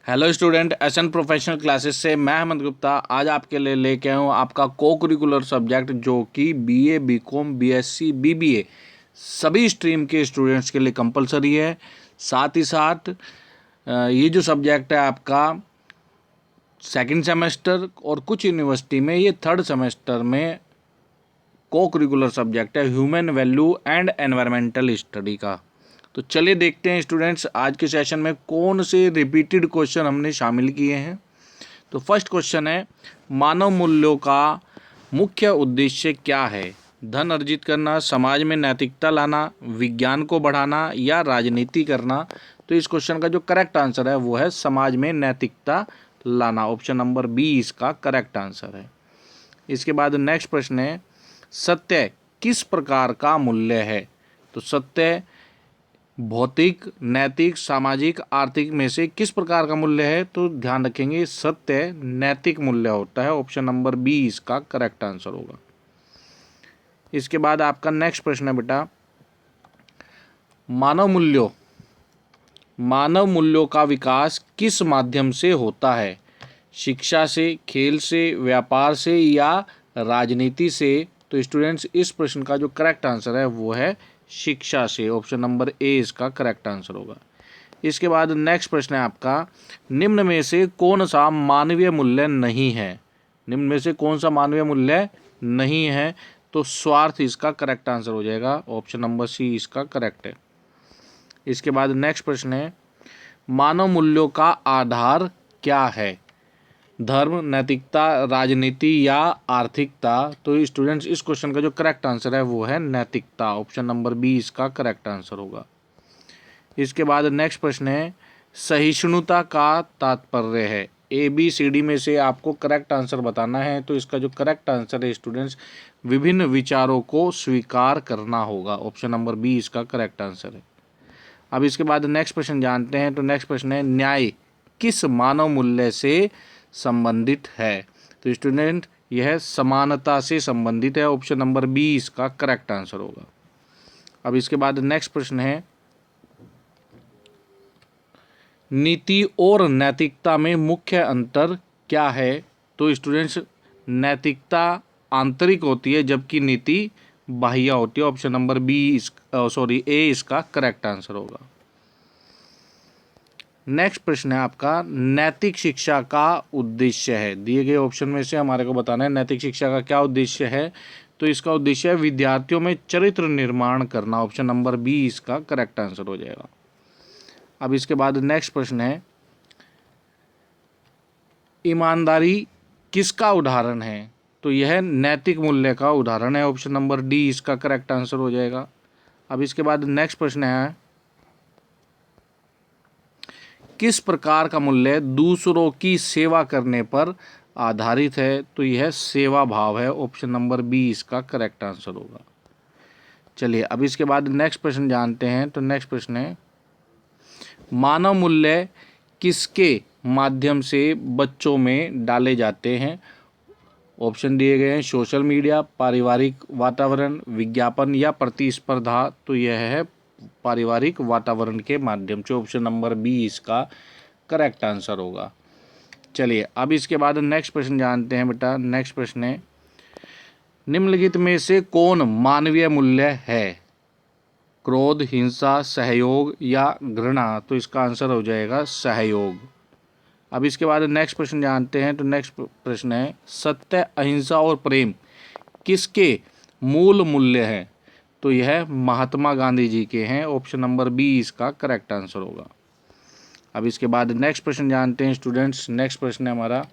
Hello student, SN professional classes से मैं अहमद गुप्ता आज आपके लिए लेके आया हूँ आपका को करिकुलर सब्जेक्ट जो कि बीए, बीकॉम, बीएससी, बीबीए सभी स्ट्रीम के स्टूडेंट्स के लिए कंपलसरी है। साथ ही साथ ये जो सब्जेक्ट है आपका सेकंड सेमेस्टर और कुछ यूनिवर्सिटी में ये थर्ड सेमेस्टर में को करिकुलर सब्जेक्ट है human value and environmental study का। तो चलिए देखते हैं स्टूडेंट्स आज के सेशन में कौन से रिपीटेड क्वेश्चन हमने शामिल किए हैं। तो फर्स्ट क्वेश्चन है, मानव मूल्यों का मुख्य उद्देश्य क्या है? धन अर्जित करना, समाज में नैतिकता लाना, विज्ञान को बढ़ाना या राजनीति करना। तो इस क्वेश्चन का जो करेक्ट आंसर है वो है समाज में नैतिकता लाना। ऑप्शन नंबर बी इसका करेक्ट आंसर है। इसके बाद नेक्स्ट प्रश्न है, सत्य किस प्रकार का मूल्य है? तो सत्य भौतिक, नैतिक, सामाजिक, आर्थिक में से किस प्रकार का मूल्य है? तो ध्यान रखेंगे सत्य नैतिक मूल्य होता है। ऑप्शन नंबर बी इसका करेक्ट आंसर होगा। इसके बाद आपका नेक्स्ट प्रश्न है बेटा, मानव मूल्यों का विकास किस माध्यम से होता है? शिक्षा से, खेल से, व्यापार से या राजनीति से? तो स्टूडेंट्स इस प्रश्न का जो करेक्ट आंसर है वो है शिक्षा से। ऑप्शन नंबर ए इसका करेक्ट आंसर होगा। इसके बाद नेक्स्ट प्रश्न है आपका, निम्न में से कौन सा मानवीय मूल्य नहीं है? निम्न में से कौन सा मानवीय मूल्य नहीं है? तो स्वार्थ इसका करेक्ट आंसर हो जाएगा। ऑप्शन नंबर सी इसका करेक्ट है। इसके बाद नेक्स्ट प्रश्न है, मानव मूल्यों का आधार क्या है? धर्म, नैतिकता, राजनीति या आर्थिकता? तो स्टूडेंट्स इस क्वेश्चन का जो करेक्ट आंसर है वो है नैतिकता। ऑप्शन नंबर बी इसका करेक्ट आंसर होगा। इसके बाद नेक्स्ट प्रश्न है, सहिष्णुता का तात्पर्य है? ए बी सी डी में से आपको करेक्ट आंसर बताना है। तो इसका जो करेक्ट आंसर है स्टूडेंट्स, विभिन्न विचारों को स्वीकार करना होगा। ऑप्शन नंबर बी इसका करेक्ट आंसर है। अब इसके बाद नेक्स्ट प्रश्न जानते हैं। तो नेक्स्ट प्रश्न है, न्याय किस मानव मूल्य से संबंधित है? तो स्टूडेंट यह समानता से संबंधित है। ऑप्शन नंबर बी इसका करेक्ट आंसर होगा। अब इसके बाद नेक्स्ट प्रश्न है, नीति और नैतिकता में मुख्य अंतर क्या है? तो स्टूडेंट्स नैतिकता आंतरिक होती है जबकि नीति बाह्य होती है। ऑप्शन नंबर बी ए इसका करेक्ट आंसर होगा। नेक्स्ट प्रश्न है आपका, नैतिक शिक्षा का उद्देश्य है? दिए गए ऑप्शन में से हमारे को बताना है नैतिक शिक्षा का क्या उद्देश्य है। तो इसका उद्देश्य है विद्यार्थियों में चरित्र निर्माण करना। ऑप्शन नंबर बी इसका करेक्ट आंसर हो जाएगा। अब इसके बाद नेक्स्ट प्रश्न है, ईमानदारी किसका उदाहरण है? तो यह नैतिक मूल्य का उदाहरण है। ऑप्शन नंबर डी इसका करेक्ट आंसर हो जाएगा। अब इसके बाद नेक्स्ट प्रश्न है, किस प्रकार का मूल्य दूसरों की सेवा करने पर आधारित है? तो यह सेवा भाव है। ऑप्शन नंबर बी इसका करेक्ट आंसर होगा। चलिए अब इसके बाद नेक्स्ट प्रश्न जानते हैं। तो नेक्स्ट प्रश्न है, मानव मूल्य किसके माध्यम से बच्चों में डाले जाते हैं? ऑप्शन दिए गए हैं, सोशल मीडिया, पारिवारिक वातावरण, विज्ञापन या प्रतिस्पर्धा। तो यह है पारिवारिक वातावरण के माध्यम से। ऑप्शन नंबर बी इसका करेक्ट आंसर होगा। चलिए अब इसके बाद नेक्स्ट प्रश्न जानते हैं बेटा। नेक्स्ट प्रश्न है, निम्नलिखित में से कौन मानवीय मूल्य है? क्रोध, हिंसा, सहयोग या घृणा? तो इसका आंसर हो जाएगा सहयोग। अब इसके बाद नेक्स्ट प्रश्न जानते हैं। तो नेक्स्ट प्रश्न है, सत्य, अहिंसा और प्रेम किसके मूल मूल्य हैं? तो यह महात्मा गांधी जी के हैं। ऑप्शन नंबर बी इसका करेक्ट आंसर होगा। अब इसके बाद नेक्स्ट प्रश्न जानते हैं स्टूडेंट्स। नेक्स्ट प्रश्न है हमारा,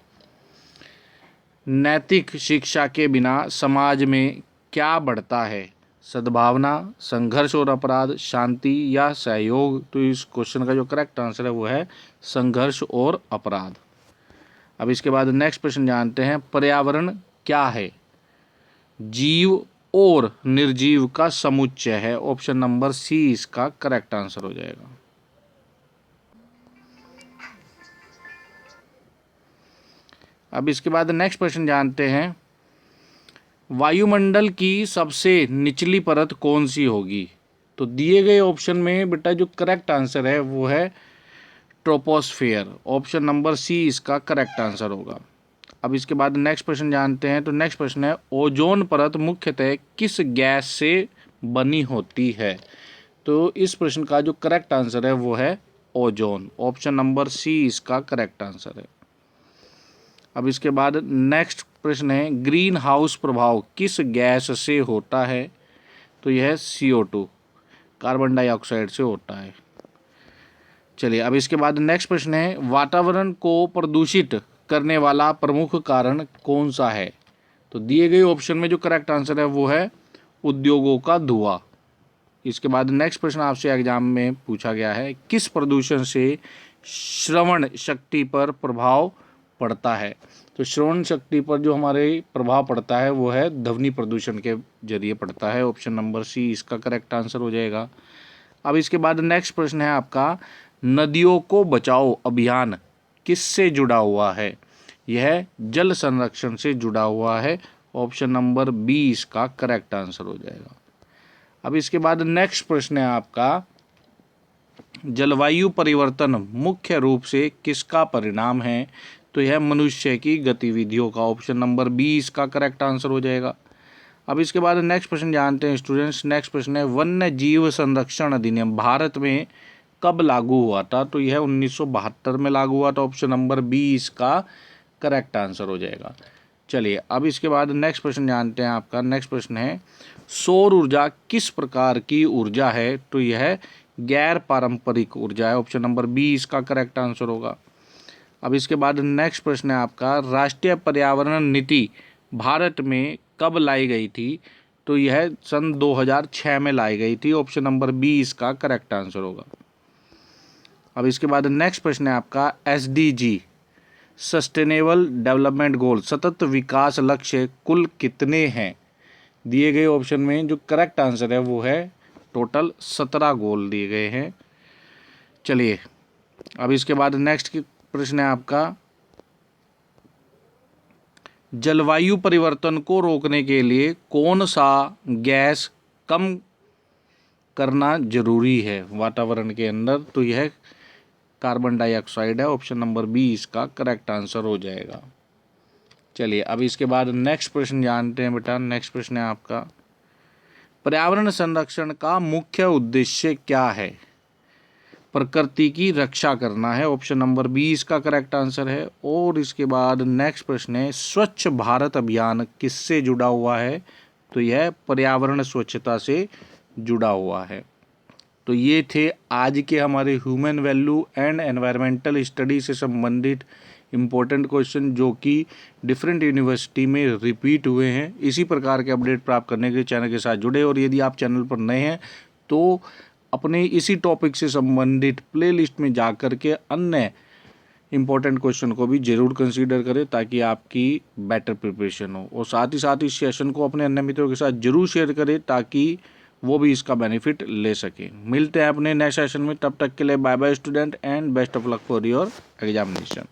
नैतिक शिक्षा के बिना समाज में क्या बढ़ता है? सद्भावना, संघर्ष और अपराध, शांति या सहयोग? तो इस क्वेश्चन का जो करेक्ट आंसर है वो है संघर्ष और अपराध। अब इसके बाद नेक्स्ट प्रश्न जानते हैं, पर्यावरण क्या है? जीव और निर्जीव का समुच्चय है। ऑप्शन नंबर सी इसका करेक्ट आंसर हो जाएगा। अब इसके बाद नेक्स्ट प्रश्न जानते हैं, वायुमंडल की सबसे निचली परत कौन सी होगी? तो दिए गए ऑप्शन में बेटा जो करेक्ट आंसर है वो है ट्रोपोस्फेयर, ऑप्शन नंबर सी इसका करेक्ट आंसर होगा। अब इसके बाद नेक्स्ट प्रश्न जानते हैं। तो नेक्स्ट प्रश्न है, ओजोन परत मुख्यतः किस गैस से बनी होती है? तो इस प्रश्न का जो करेक्ट आंसर है वो है ओजोन, ऑप्शन नंबर सी इसका करेक्ट आंसर है। अब इसके बाद नेक्स्ट प्रश्न है, ग्रीन हाउस प्रभाव किस गैस से होता है? तो यह है CO2, कार्बन डाइऑक्साइड से होता है। चलिए, अब इसके बाद नेक्स्ट प्रश्न है, वातावरण को प्रदूषित करने वाला प्रमुख कारण कौन सा है? तो दिए गए ऑप्शन में जो करेक्ट आंसर है वो है उद्योगों का धुआं। इसके बाद नेक्स्ट प्रश्न आपसे एग्जाम में पूछा गया है, किस प्रदूषण से श्रवण शक्ति पर प्रभाव पड़ता है? तो श्रवण शक्ति पर जो हमारे प्रभाव पड़ता है वो है ध्वनि प्रदूषण के जरिए पड़ता है, ऑप्शन नंबर सी इसका करेक्ट आंसर हो जाएगा। अब इसके बाद नेक्स्ट प्रश्न है आपका, नदियों को बचाओ अभियान किससे जुड़ा हुआ है? यह जल संरक्षण से जुड़ा हुआ है, ऑप्शन नंबर बी इसका करेक्ट आंसर हो जाएगा। अब इसके बाद नेक्स्ट प्रश्न है आपका, जलवायु परिवर्तन मुख्य रूप से किसका परिणाम है? तो यह मनुष्य की गतिविधियों का, ऑप्शन नंबर बी इसका करेक्ट आंसर हो जाएगा। अब इसके बाद नेक्स्ट प्रश्न जानते हैं स्टूडेंट्स। नेक्स्ट प्रश्न है, वन्य जीव संरक्षण अधिनियम भारत में कब लागू हुआ था? तो यह 1972 में लागू हुआ था, ऑप्शन नंबर बी इसका करेक्ट आंसर हो जाएगा। चलिए, अब इसके बाद नेक्स्ट प्रश्न जानते हैं आपका। नेक्स्ट प्रश्न है, सौर ऊर्जा किस प्रकार की ऊर्जा है? तो यह गैर पारंपरिक ऊर्जा है, ऑप्शन नंबर बी इसका करेक्ट आंसर होगा। अब इसके बाद नेक्स्ट प्रश्न है आपका, राष्ट्रीय पर्यावरण नीति भारत में कब लाई गई थी? तो यह सन 2006 में लाई गई थी, ऑप्शन नंबर बी इसका करेक्ट आंसर होगा। अब इसके बाद नेक्स्ट प्रश्न है आपका, SDG सस्टेनेबल डेवलपमेंट गोल सतत विकास लक्ष्य कुल कितने हैं? दिए गए ऑप्शन में जो करेक्ट आंसर है वो है टोटल 17 गोल दिए गए हैं। चलिए, अब इसके बाद नेक्स्ट प्रश्न है आपका, जलवायु परिवर्तन को रोकने के लिए कौन सा गैस कम करना जरूरी है वातावरण के अंदर? तो यह कार्बन डाइऑक्साइड है, ऑप्शन नंबर बी इसका करेक्ट आंसर हो जाएगा। चलिए, अब इसके बाद नेक्स्ट प्रश्न जानते हैं बेटा। नेक्स्ट प्रश्न है आपका, पर्यावरण संरक्षण का मुख्य उद्देश्य क्या है? प्रकृति की रक्षा करना है, ऑप्शन नंबर बी इसका करेक्ट आंसर है। और इसके बाद नेक्स्ट प्रश्न है, स्वच्छ भारत अभियान किससे जुड़ा हुआ है? तो यह पर्यावरण स्वच्छता से जुड़ा हुआ है। तो ये थे आज के हमारे human value and environmental study से संबंधित इम्पोर्टेंट क्वेश्चन जो कि डिफरेंट यूनिवर्सिटी में रिपीट हुए हैं। इसी प्रकार के अपडेट प्राप्त करने के लिए चैनल के साथ जुड़े, और यदि आप चैनल पर नए हैं तो अपने इसी टॉपिक से संबंधित प्लेलिस्ट में जा कर के अन्य इम्पोर्टेंट क्वेश्चन को भी जरूर कंसीडर करें ताकि आपकी बेटर प्रिपरेशन हो। और साथ ही साथ इस सेशन को अपने अन्य मित्रों के साथ जरूर शेयर करें ताकि वो भी इसका बेनिफिट ले सकें। मिलते हैं अपने नेक्स्ट सेशन में, तब तक के लिए bye bye student and best of luck for your examination.